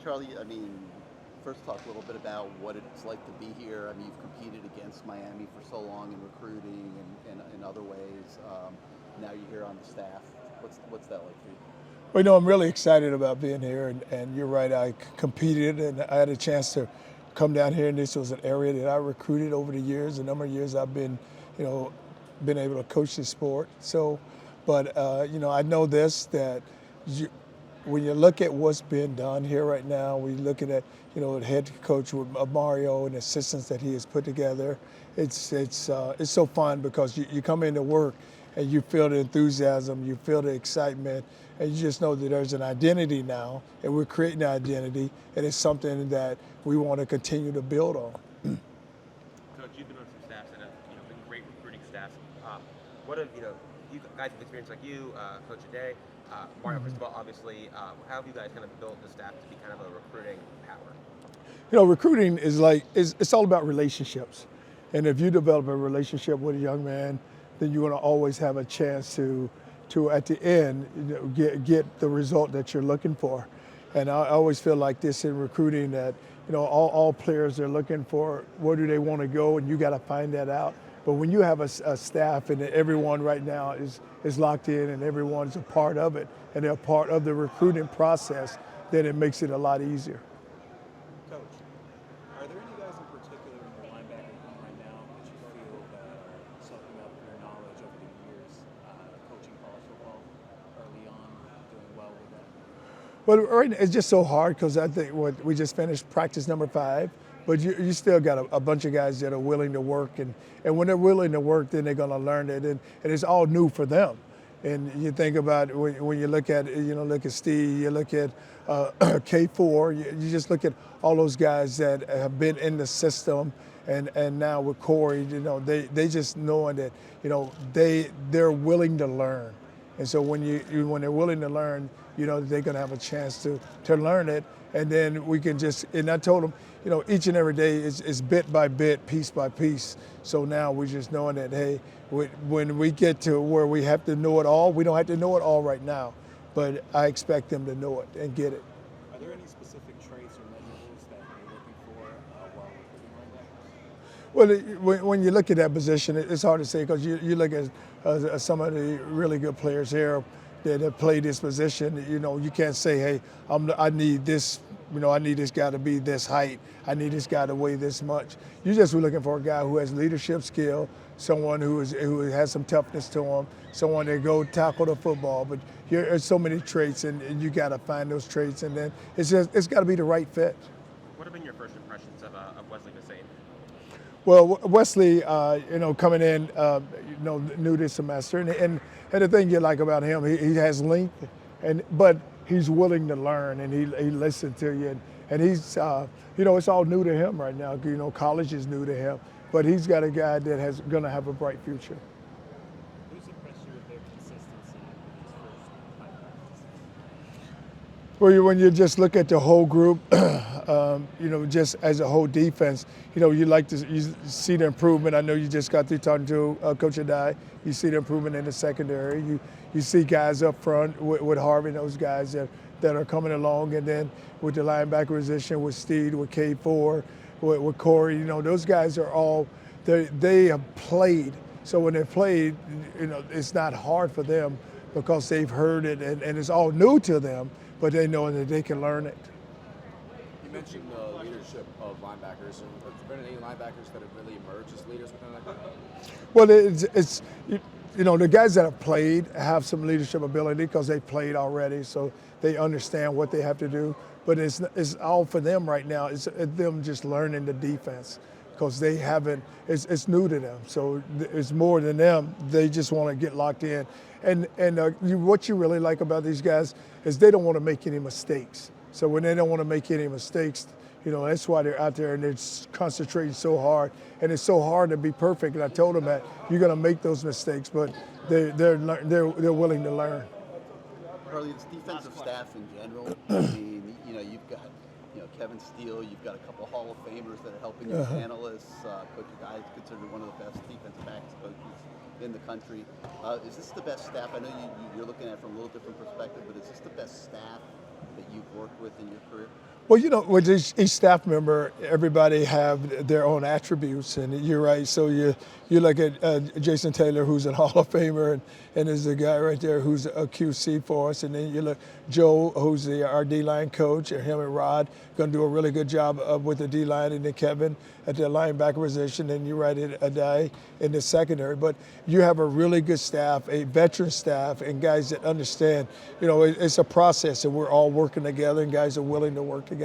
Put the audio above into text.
Charlie, I mean, first talk a little bit about what it's like to be here. I mean, you've competed against Miami for so long in recruiting and in other ways. Now you're here on the staff. What's that like for you? Well, you know, I'm really excited about being here, and you're right. I competed, and I had a chance to come down here, and this was an area that I recruited over the years. A number of years I've been, you know, been able to coach the sport. So, but you know, I know this that you, when you look at what's being done here right now, we looking at the head coach with Mario and assistants that he has put together. It's so fun because you come into work and you feel the enthusiasm, you feel the excitement, and you just know that there's an identity now, and we're creating an identity, and it's something that we want to continue to build on. Coach, you've been on some staffs and have been great recruiting staffs. What have you guys with experience like you, Coach Aday, Mario Cristobal, obviously. How have you guys kind of built the staff to be kind of a recruiting power? You know, recruiting is like it's all about relationships, and if you develop a relationship with a young man, then you're going to always have a chance to at the end get the result that you're looking for. And I always feel like this in recruiting that all players are looking for where do they want to go, and you got to find that out. But when you have a staff and everyone right now is locked in and everyone's a part of it and they're part of the recruiting process, then it makes it a lot easier. Coach, are there any guys in particular in your linebacker room right now that you feel that are soaking up your knowledge over the years, coaching college football early on, doing well with that? Well, right now, it's just so hard because I think we just finished practice number 5, but you still got a bunch of guys that are willing to work, and when they're willing to work, then they're going to learn it, and it's all new for them. And you think about when you look at look at Steve, you look at K4, you just look at all those guys that have been in the system, and now with Corey, they just knowing that they're willing to learn, and so when they're willing to learn, they're going to have a chance to learn it, and then we can just, and I told them, each and every day is bit by bit, piece by piece. So now we're just knowing that, hey, when we get to where we have to know it all, we don't have to know it all right now, but I expect them to know it and get it. Are there any specific traits or measurables that you're looking for while recruiting linebackers? Well, when you look at that position, it's hard to say because you look at some of the really good players here that have played this position. You can't say, hey, I need this. I need this guy to be this height. I need this guy to weigh this much. You're just looking for a guy who has leadership skill, someone who has some toughness to him, someone that go tackle the football. But there's so many traits, and you got to find those traits, and then it's got to be the right fit. What have been your first impressions of Wesley Hussein? Well, Wesley, coming in, new this semester, and the thing you like about him, he has length, but he's willing to learn, and he listens to you, and he's, it's all new to him right now. College is new to him, but he's got a guy that has going to have a bright future. Who's impressed you with their consistency in these first 5 practices? Well, when you just look at the whole group, just as a whole defense, you like to see the improvement. I know you just got through talking to Coach Adai. You see the improvement in the secondary. You see guys up front with Harvey, those guys that are coming along, and then with the linebacker position, with Steve, with K4, with Corey, those guys are all, they have played. So when they played, it's not hard for them because they've heard it, and it's all new to them, but they know that they can learn it. You mentioned the leadership of linebackers. Have there been any linebackers that have really emerged as leaders within that group? Well, it's the guys that have played have some leadership ability because they played already, so they understand what they have to do. But it's all for them right now. It's them just learning the defense because they haven't. It's new to them, so it's more than them. They just want to get locked in. And what you really like about these guys is they don't want to make any mistakes. So when they don't want to make any mistakes, that's why they're out there and they're concentrating so hard. And it's so hard to be perfect. And I told them that you're going to make those mistakes, but they're willing to learn. Charlie, it's defensive staff in general. I mean, you've got Kevin Steele, you've got a couple of Hall of Famers that are helping your analysts. Coach Guy is considered one of the best defensive backs coaches in the country. Is this the best staff? I know you're looking at it from a little different perspective, but is this the best staff that you've worked with in your career? Well, with each staff member, everybody have their own attributes, and you're right. So you look at Jason Taylor, who's a Hall of Famer, and there's a guy right there who's a QC for us, and then you look Joe, who's our D-line coach, and him and Rod going to do a really good job with the D-line, and then Kevin at the linebacker position, and you're right, Adai in the secondary. But you have a really good staff, a veteran staff, and guys that understand. It's a process, and we're all working together, and guys are willing to work together.